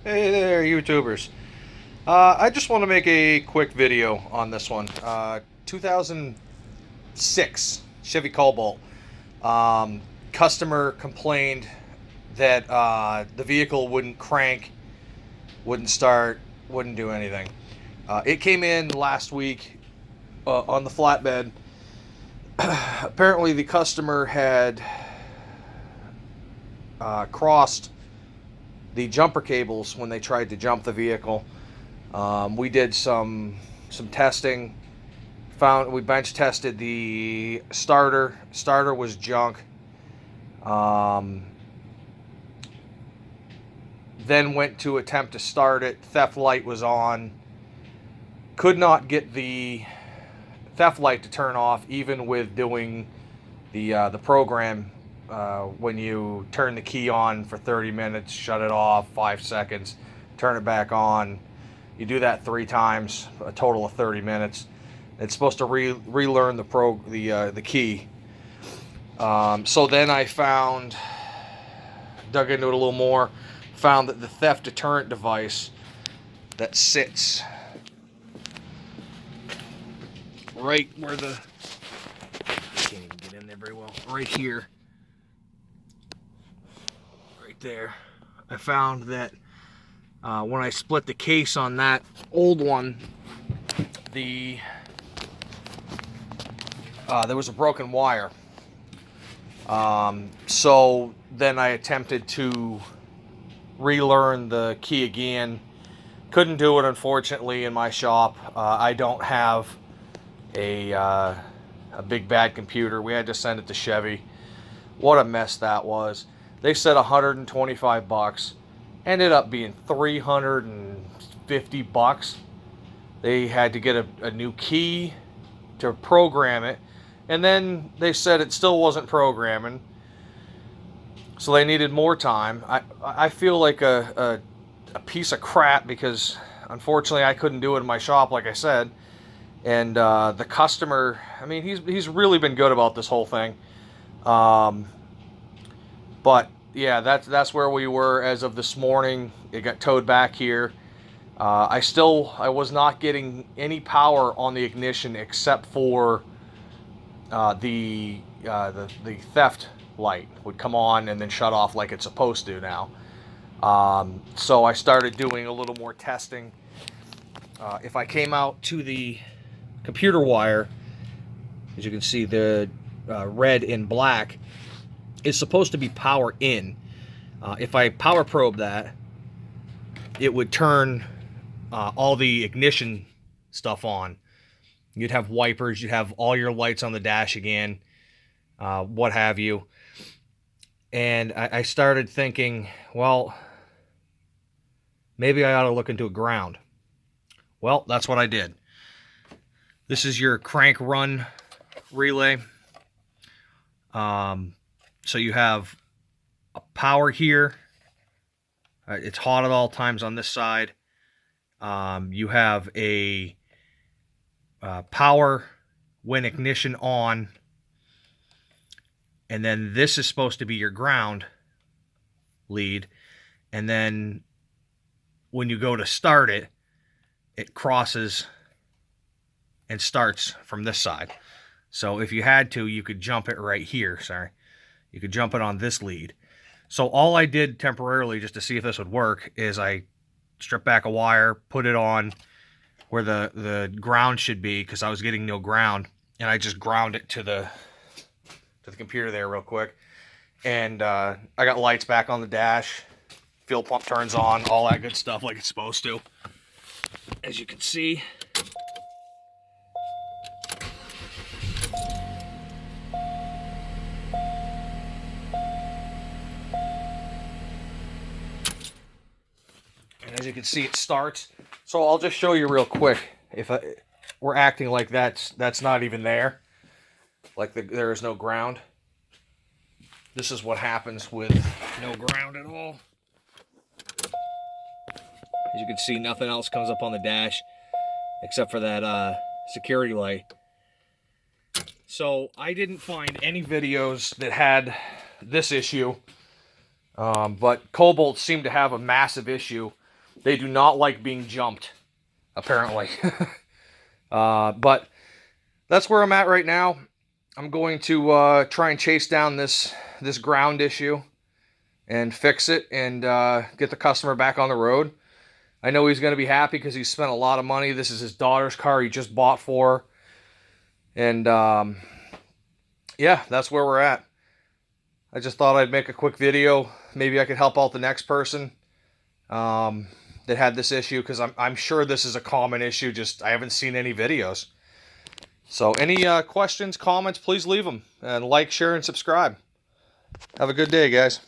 Hey there, YouTubers. I just want to make a quick video on this one. 2006 Chevy Cobalt. Customer complained that the vehicle wouldn't crank, wouldn't start, wouldn't do anything. It came in last week on the flatbed. Apparently, the customer had crossed the jumper cables when they tried to jump the vehicle. We did some testing. We bench tested the starter. Starter was junk. Then went to attempt to start it. Theft light was on. Could not get the theft light to turn off, even with doing the program. When you turn the key on for 30 minutes, shut it off 5 seconds, turn it back on. You do that 3 times, a total of 30 minutes. It's supposed to relearn the key. So then I dug into it a little more, found that the theft deterrent device that sits right where I can't even get in there very well, right here, right there. I found that when I split the case on that old one, there was a broken wire. So then I attempted to relearn the key again. Couldn't do it, unfortunately, in my shop. I don't have a big bad computer. We had to send it to Chevy. What a mess that was. They said 125 bucks. Ended up being 350 bucks. They had to get a new key to program it, and then they said it still wasn't programming, so they needed more time. I feel like a piece of crap because unfortunately I couldn't do it in my shop, like I said. And the customer, I mean, he's really been good about this whole thing. But yeah, that's where we were as of this morning. It got towed back here. I was not getting any power on the ignition except for the theft light would come on and then shut off like it's supposed to now. So I started doing a little more testing. If I came out to the computer wire, as you can see, the red and black is supposed to be power in. If I power probe that, it would turn all the ignition stuff on. You'd have wipers, you'd have all your lights on the dash again, what have you. And I started thinking, well, maybe I ought to look into a ground. Well, that's what I did. This is your crank run relay. So you have a power here. It's hot at all times on this side. You have a power when ignition on. And then this is supposed to be your ground lead. And then when you go to start it, it crosses and starts from this side. So if you had to, you could jump it right here. Sorry. You could jump it on this lead. So all I did temporarily, just to see if this would work, is I stripped back a wire, put it on where the ground should be, because I was getting no ground, and I just ground it to the computer there real quick. And I got lights back on the dash, fuel pump turns on, all that good stuff like it's supposed to. As you can see, it starts. So I'll just show you real quick. If we're acting like that's not even there, like there is no ground. This is what happens with no ground at all. As you can see, nothing else comes up on the dash except for that security light. So I didn't find any videos that had this issue, but Cobalt seemed to have a massive issue. They do not like being jumped, apparently. But that's where I'm at right now. I'm going to try and chase down this ground issue and fix it and get the customer back on the road. I know he's going to be happy because he spent a lot of money. This is his daughter's car he just bought for her. And yeah, that's where we're at. I just thought I'd make a quick video. Maybe I could help out the next person that had this issue, because I'm sure this is a common issue. Just I haven't seen any videos. So any questions, comments, please leave them. And like, share, and subscribe. Have a good day, guys.